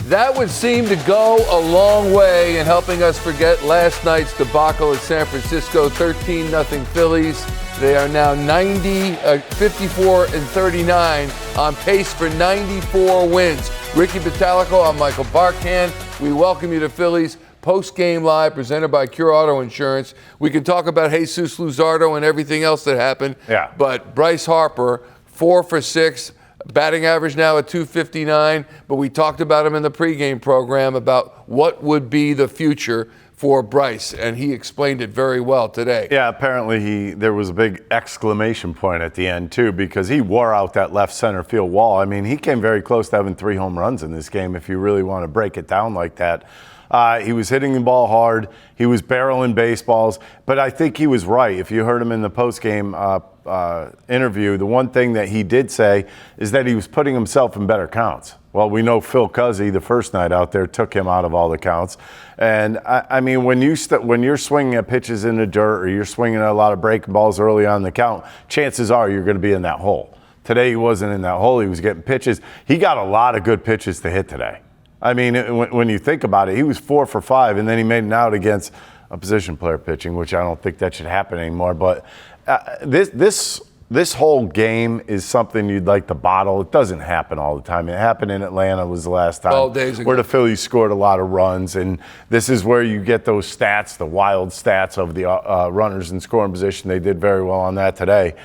That would seem to go a long way in helping us forget last night's debacle at San Francisco, 13-0 Phillies. They are now 54-39, on pace for 94 wins. Ricky Batalico, I'm Michael Barkan. We welcome you to Phillies Post-Game Live, presented by Cure Auto Insurance. We can talk about Jesús Luzardo and everything else that happened. Yeah. But Bryce Harper, 4 for 6. Batting average now at .259, but we talked about him in the pregame program about what would be the future for Bryce, and he explained it very well today. Yeah, apparently there was a big exclamation point at the end, too, because he wore out that left center field wall. I mean, he came very close to having 3 home runs in this game, if you really want to break it down like that. He was hitting the ball hard. He was barreling baseballs, but I think he was right. If you heard him in the postgame interview, the one thing that he did say is that he was putting himself in better counts. Well, we know Phil Cuzzy, the first night out there, took him out of all the counts. And, I mean, when you're swinging at pitches in the dirt or you're swinging at a lot of breaking balls early on in the count, chances are you're going to be in that hole. Today he wasn't in that hole. He was getting pitches. He got a lot of good pitches to hit today. I mean, when you think about it, he was 4 for 5, and then he made an out against a position player pitching, which I don't think that should happen anymore. But this whole game is something you'd like to bottle. It doesn't happen all the time. It happened in Atlanta was the last time 12 days ago, where the Phillies scored a lot of runs, and this is where you get those stats, the wild stats of the runners in scoring position. They did very well on that today.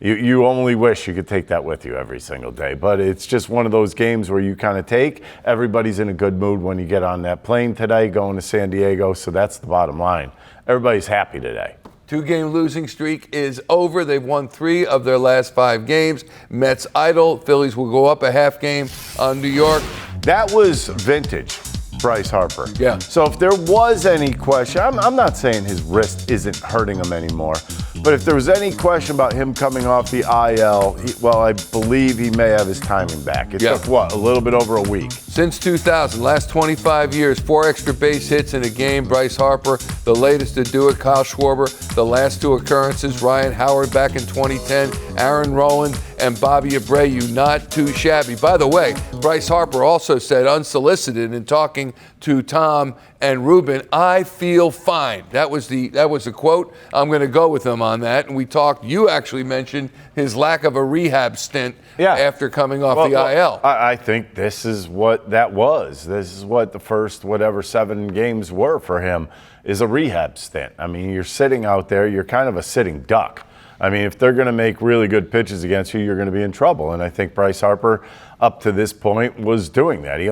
You only wish you could take that with you every single day. But it's just one of those games where you kind of take. Everybody's in a good mood when you get on that plane today going to San Diego. So that's the bottom line. Everybody's happy today. 2-game losing streak is over. They've won 3 of their last 5 games. Mets idle. Phillies will go up a half game on New York. That was vintage Bryce Harper. Yeah. So if there was any question, I'm not saying his wrist isn't hurting him anymore, but if there was any question about him coming off the IL, I believe he may have his timing back. It took, a little bit over a week. Since 2000, last 25 years, 4 extra base hits in a game. Bryce Harper, the latest to do it. Kyle Schwarber, the last 2 occurrences. Ryan Howard back in 2010. Aaron Rowland and Bobby Abreu, not too shabby. By the way, Bryce Harper also said, unsolicited, in talking to Tom and Ruben, I feel fine. That was the quote. I'm going to go with him on that. And we talked, you actually mentioned his lack of a rehab stint after coming off the IL. I think this is what that was. This is what the first 7 games were for him, is a rehab stint. I mean, you're sitting out there, you're kind of a sitting duck. I mean, if they're going to make really good pitches against you, you're going to be in trouble. And I think Bryce Harper, up to this point, was doing that. He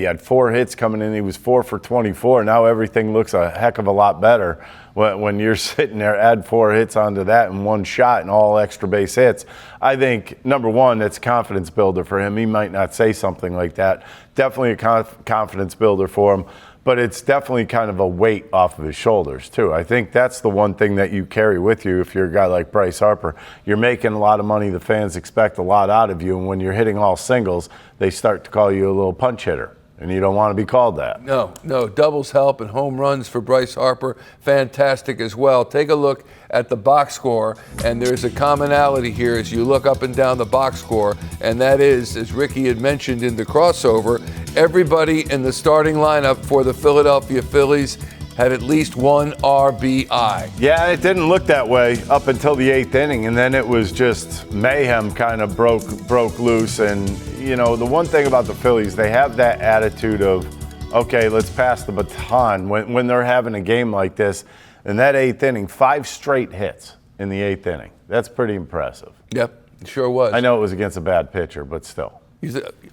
had 4 hits coming in. He was 4 for 24. Now everything looks a heck of a lot better when you're sitting there, add 4 hits onto that in 1 shot and all extra base hits. I think, number one, that's a confidence builder for him. He might not say something like that. Definitely a confidence builder for him. But it's definitely kind of a weight off of his shoulders, too. I think that's the one thing that you carry with you if you're a guy like Bryce Harper. You're making a lot of money. The fans expect a lot out of you. And when you're hitting all singles, they start to call you a little punch hitter. And you don't want to be called that. No. Doubles help and home runs for Bryce Harper. Fantastic as well. Take a look at the box score, and there's a commonality here as you look up and down the box score, and that is, as Ricky had mentioned in the crossover, everybody in the starting lineup for the Philadelphia Phillies had at least 1 RBI. Yeah, it didn't look that way up until the 8th inning, and then it was just mayhem kind of broke loose. And, the one thing about the Phillies, they have that attitude of, okay, let's pass the baton when they're having a game like this. In that 8th inning, 5 straight hits in the 8th inning. That's pretty impressive. Yep, it sure was. I know it was against a bad pitcher, but still.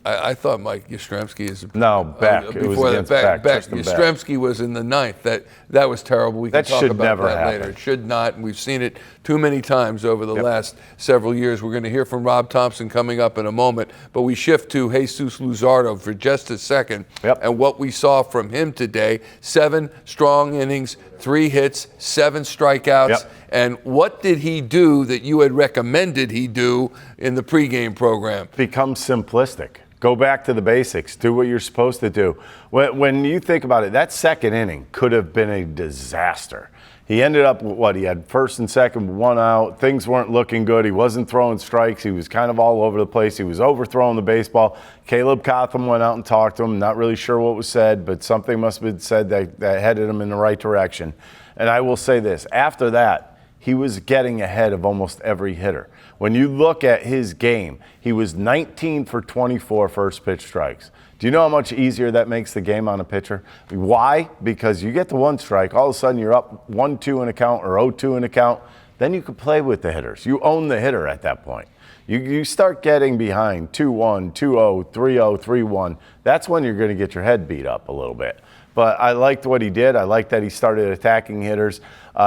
I thought Mike Yastrzemski is it was against Beck. Yastrzemski was in the 9th. That was terrible. We can talk about that later. It should not, and we've seen it too many times over the last several years. We're going to hear from Rob Thomson coming up in a moment, but we shift to Jesús Luzardo for just a second. And what we saw from him today: 7 strong innings, 3 hits, 7 strikeouts. And what did he do that you had recommended he do in the pregame program? Become simplistic. Go back to the basics. Do what you're supposed to do. When you think about it, that second inning could have been a disaster. He ended up with what? He had first and second, one out. Things weren't looking good. He wasn't throwing strikes. He was kind of all over the place. He was overthrowing the baseball. Caleb Cotham went out and talked to him. Not really sure what was said, but something must have been said that headed him in the right direction. And I will say this, after that, he was getting ahead of almost every hitter. When you look at his game, he was 19 for 24 first pitch strikes. Do you know how much easier that makes the game on a pitcher? Why? Because you get the one strike, all of a sudden you're up 1-2 in a count or 0-2 in a count. Then you can play with the hitters. You own the hitter at that point. You start getting behind 2-1, 2-0, 3-0, 3-1. That's when you're going to get your head beat up a little bit. But I liked what he did. I liked that he started attacking hitters.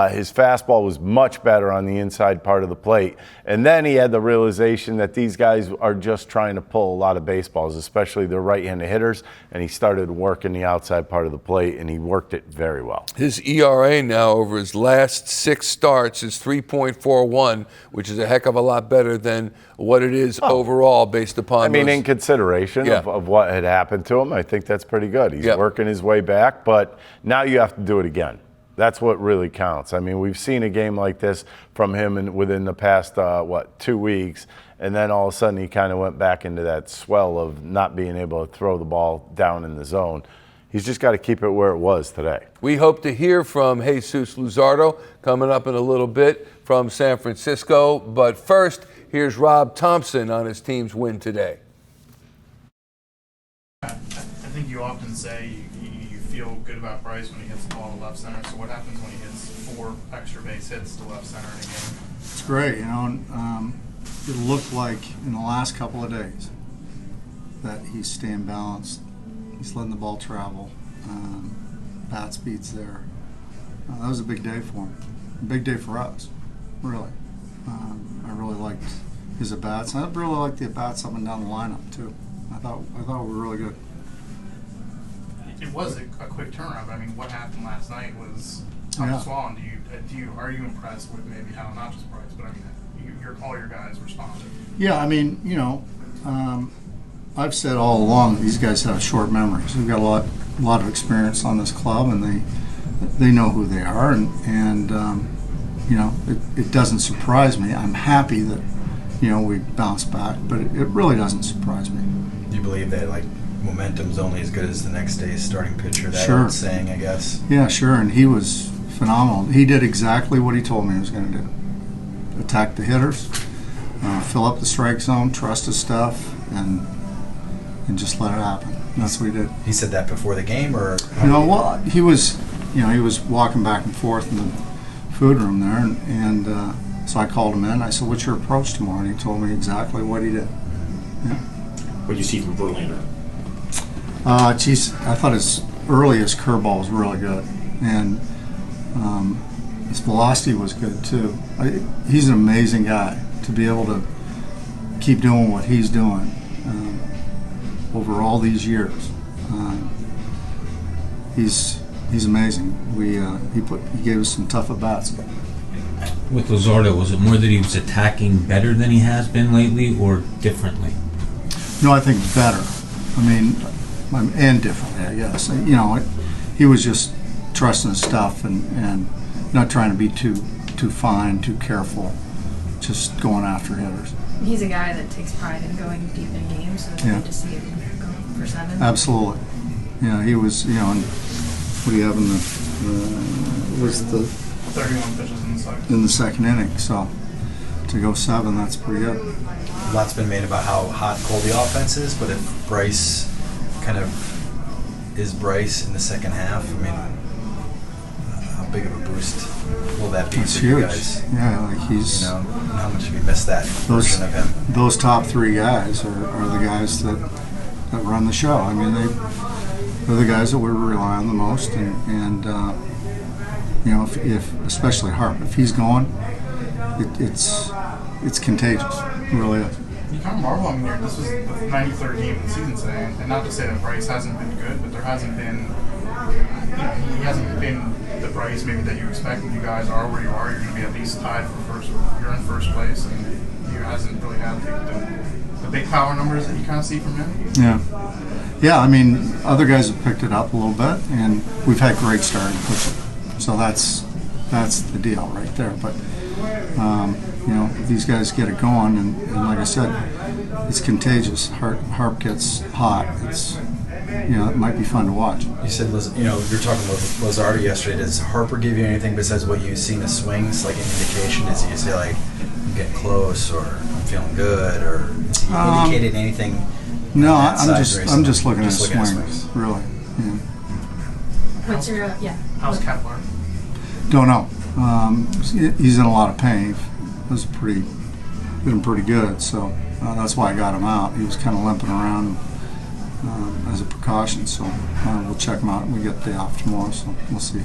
His fastball was much better on the inside part of the plate. And then he had the realization that these guys are just trying to pull a lot of baseballs, especially the right-handed hitters. And he started working the outside part of the plate, and he worked it very well. His ERA now over his last 6 starts is 3.41, which is a heck of a lot better than what it is overall based upon in consideration of what had happened to him, I think that's pretty good. He's working his way back, but now you have to do it again. That's what really counts. I mean, we've seen a game like this from him within the past, 2 weeks, and then all of a sudden he kind of went back into that swell of not being able to throw the ball down in the zone. He's just got to keep it where it was today. We hope to hear from Jesús Luzardo coming up in a little bit from San Francisco. But first, here's Rob Thomson on his team's win today. I think you often say you feel good about Bryce when he hits the ball to left center. So what happens when he hits 4 extra base hits to left center in a game? It's great, it looked like in the last couple of days that he's staying balanced. He's letting the ball travel. Bat speed's there. That was a big day for him. A big day for us, really. I really liked his at-bats. I really liked the at-bats up and down the lineup, too. I thought we were really good. It was a quick turnaround. I mean, what happened last night was tough to swallow. Are you impressed with maybe how not just Bryce, but I mean, all your guys responded? Yeah, I've said all along that these guys have short memories. We've got a lot of experience on this club, and they know who they are, and it doesn't surprise me. I'm happy that we bounced back, but it really doesn't surprise me. Do you believe that momentum's only as good as the next day's starting pitcher? That Sure. old saying, I guess. Yeah, sure, and he was phenomenal. He did exactly what he told me he was going to do: attack the hitters, fill up the strike zone, trust his stuff, and just let it happen. That's what he did. He said that before the game, or he was walking back and forth in the food room there, and so I called him in. I said, "What's your approach tomorrow?" And he told me exactly what he did. Yeah. What do you see from Verlander? I thought his earliest curveball was really good, and his velocity was good too. He's an amazing guy to be able to keep doing what he's doing over all these years. He's amazing. He gave us some tough at-bats. With Luzardo, was it more that he was attacking better than he has been lately, or differently? No, I think better. And differently, I guess. He was just trusting his stuff and not trying to be too fine, too careful, just going after hitters. He's a guy that takes pride in going deep in games, so it's good to see him go for 7. Absolutely. Yeah, he was, and what do you have in the 31 pitches in the second inning, so to go 7, that's pretty good. a lot's been made about how hot and cold the offense is, but if Bryce is Bryce in the second half, how big of a boost will that be it's for huge. You guys? Yeah, he's. And how much have you missed that version of him? Those top 3 guys are the guys that run the show. They're the guys that we rely on the most, and if especially Harper, if he's going, it's contagious. It really is. You kind of marvel. This was the 93rd game of the season today, and not to say that Bryce hasn't been good, but there hasn't been, he hasn't been the Bryce maybe that you expected. You guys are where you are. You're going to be at least tied for first. You're in first place, and he hasn't really had the big power numbers that you kind of see from him. Yeah. Other guys have picked it up a little bit, and we've had great starting pitching. So that's That's the deal right there. But if these guys get it going, and like I said, it's contagious. Harp gets hot. It's it might be fun to watch. You said, you're talking about Luzardo yesterday. Does Harper give you anything besides what you've seen in swings, like an indication? Is you say like I'm getting close, or I'm feeling good, or has he indicated anything? No, I'm just looking at swings, really. Yeah. What's your How's Kepler? Don't know. He's in a lot of pain. It was pretty good, so that's why I got him out. He was kind of limping around as a precaution, so we'll check him out when we get the day off tomorrow, so we'll see.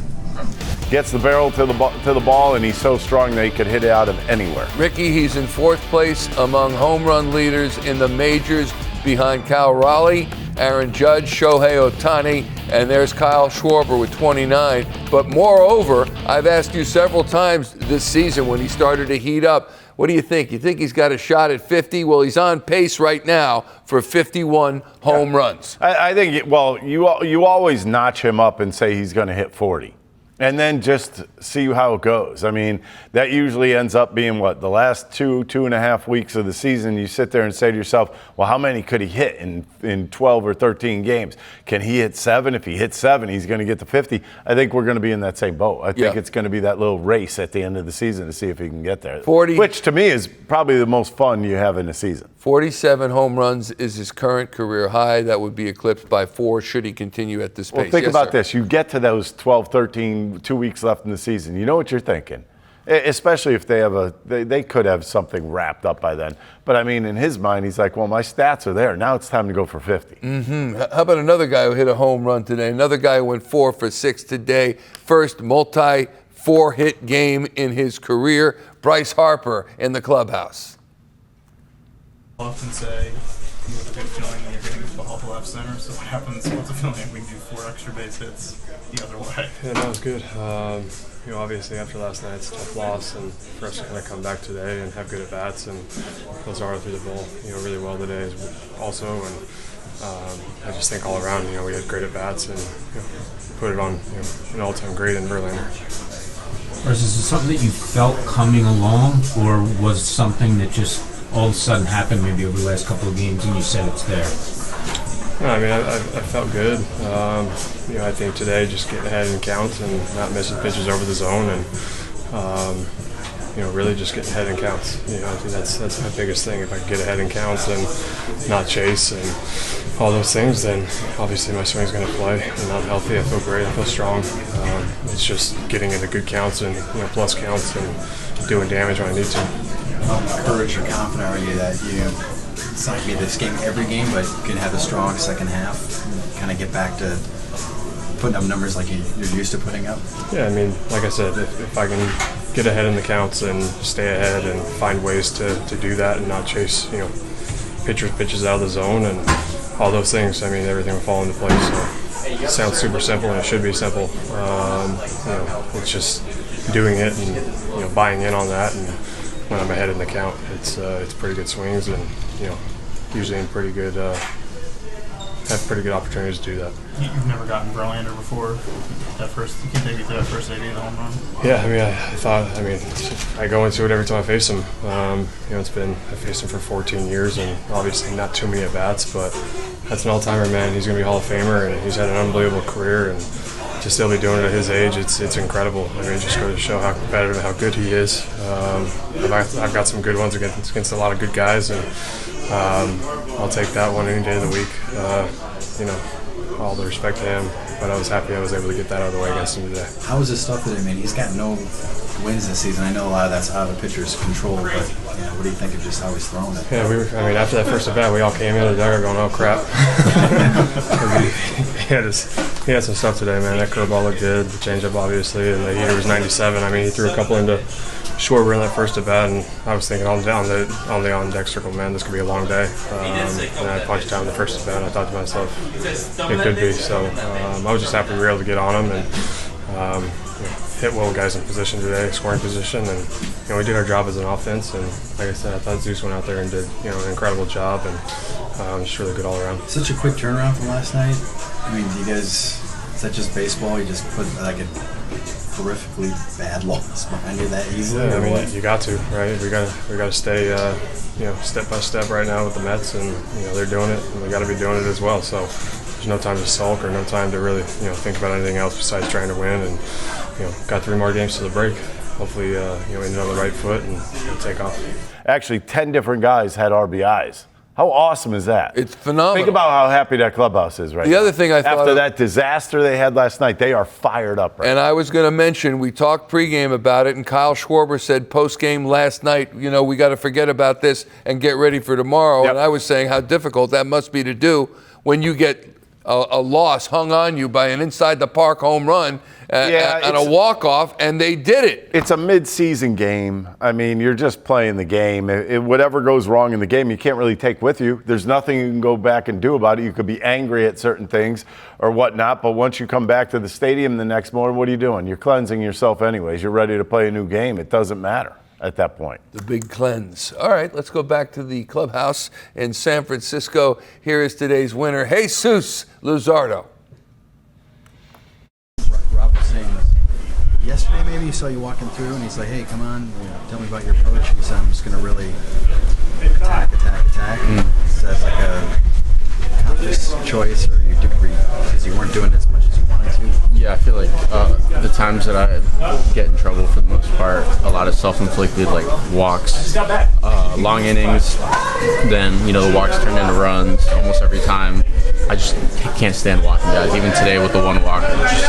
Gets the barrel to the ball, and he's so strong that he could hit it out of anywhere. Ricky, he's in 4th place among home run leaders in the majors behind Cal Raleigh, Aaron Judge, Shohei Ohtani, and there's Kyle Schwarber with 29. But moreover, I've asked you several times this season when he started to heat up, what do you think? You think he's got a shot at 50? Well, he's on pace right now for 51 home runs. I think, you always notch him up and say he's going to hit 40. And then just see how it goes. I mean, that usually ends up being the last 2.5 weeks of the season. You sit there and say to yourself, well, how many could he hit in 12 or 13 games? Can he hit 7? If he hits 7, he's going to get to 50. I think we're going to be in that same boat. I think it's going to be that little race at the end of the season to see if he can get there. 40, which to me is probably the most fun you have in a season. 47 home runs is his current career high. That would be eclipsed by 4 should he continue at this pace. Well, think about this. You get to those 12, 13, 2 weeks left in the season. You know what you're thinking. Especially if they could have something wrapped up by then. But I mean, in his mind, he's like, well, my stats are there. Now it's time to go for 50. Mm-hmm. How about another guy who hit a home run today? Another guy who went 4 for 6 today. First multi-4-hit game in his career. Bryce Harper in the clubhouse. I often say you have a good feeling when you're hitting the ball to left center. So what happens? What's the feeling if we do 4 extra base hits the other way? Yeah, that was good. Obviously after last night's tough loss, and for us to kind of come back today and have good at bats, and Luzardo threw the ball, really well today also, and I just think all around, we had great at bats and put it on an all-time great in Verlander. Or is this something that you felt coming along, or was something that just all of a sudden happened maybe over the last couple of games and you said it's there? No, I mean, I felt good. I think today just getting ahead in counts and not missing pitches over the zone, and really just getting ahead in counts. I think that's my biggest thing. If I can get ahead in counts and not chase and all those things, then obviously my swing's going to play. And I'm healthy. I feel great. I feel strong. It's just getting into good counts and plus counts and doing damage when I need to. How encouraged or confident are you that it's not going to be this game every game, but you can have a strong second half and kind of get back to putting up numbers like you're used to putting up? Yeah, I mean, like I said, if I can get ahead in the counts and stay ahead and find ways to do that and not chase, pitches out of the zone and all those things, I mean, everything will fall into place. So it sounds super simple, and it should be simple. It's just doing it and buying in on that, and when I'm ahead in the count, it's pretty good swings, and usually in pretty good have pretty good opportunities to do that. You've never gotten Verlander before. You can take me to that first 80 of the home run. Yeah, I mean, I go into it every time I face him. I've faced him for 14 years, and obviously not too many at bats, but that's an all-timer, man. He's going to be a Hall of Famer, and he's had an unbelievable career, and to still be doing it at his age, it's incredible. I mean, it just goes to show how competitive and how good he is. I've got some good ones against a lot of good guys, and I'll take that one any day of the week. All the respect to him, but I was happy I was able to get that out of the way against him today. How was his stuff today? I mean, he's got no wins this season. I know a lot of that's out of the pitcher's control, but what do you think of just how he's throwing it? Yeah, after that first at bat, we all came in the dugout going, "Oh crap!" he had some stuff today, man. That curveball looked good. The changeup, obviously, and the heater was 97. I mean, he threw a couple into Schwarber in that first at bat, and I was thinking on the on-deck circle, man, this could be a long day. And I punched down the first at bat, and I thought to myself, it could be. So I was just happy we were able to get on him and hit well guys in position today, scoring position, and we did our job as an offense. And like I said, I thought Zeus went out there and did an incredible job, and just really good all around. Such a quick turnaround from last night. I mean, do you guys? Is that just baseball? You just put like a horrifically bad loss behind you that easily? Yeah, I mean, you got to, right? We got to stay, step by step right now with the Mets, and they're doing it, and we got to be doing it as well. So there's no time to sulk or no time to really think about anything else besides trying to win. And got 3 more games to the break. Hopefully, end on the right foot and take off. Actually, 10 different guys had RBIs. How awesome is that? It's phenomenal. Think about how happy that clubhouse is right now. The other thing I thought after that disaster they had last night, they are fired up right now. And I was going to mention, we talked pregame about it, and Kyle Schwarber said postgame last night, we got to forget about this and get ready for tomorrow. Yep. And I was saying how difficult that must be to do when you get a loss hung on you by an inside the park home run and a walk-off, and they did it. It's a mid-season game. I mean, you're just playing the game. Whatever goes wrong in the game, you can't really take with you. There's nothing you can go back and do about it. You could be angry at certain things or whatnot, but once you come back to the stadium the next morning, what are you doing? You're cleansing yourself anyways. You're ready to play a new game. It doesn't matter at that point. The big cleanse. All right, let's go back to the clubhouse in San Francisco. Here is today's winner, Jesús Luzardo. Rob was saying yesterday maybe he saw you walking through and he's like, hey, come on, tell me about your approach. He said, I'm just going to really attack. Is that like a conscious choice, or you do because you weren't doing as much as you wanted to? Yeah, I feel like the times that I get in trouble for the most part, a lot of self-inflicted like walks, long innings, then the walks turn into runs almost every time. I just can't stand walking guys. Even today with the one walk, just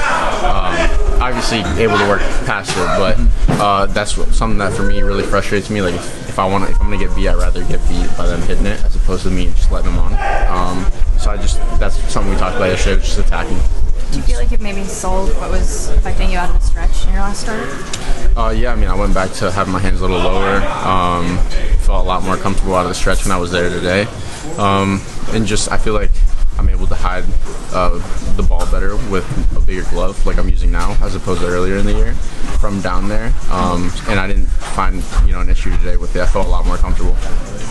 obviously able to work past it, but that's something that for me really frustrates me. Like if I'm gonna get beat, I'd rather get beat by them hitting it as opposed to me just letting them on. So that's something we talked about yesterday, just attacking. Do you feel like it maybe solved what was affecting you out of the stretch in your last start? Yeah, I mean, I went back to having my hands a little lower. Felt a lot more comfortable out of the stretch when I was there today. And just, I feel like I'm able to hide the ball better with a bigger glove like I'm using now as opposed to earlier in the year from down there. And I didn't find, an issue today with it. I felt a lot more comfortable.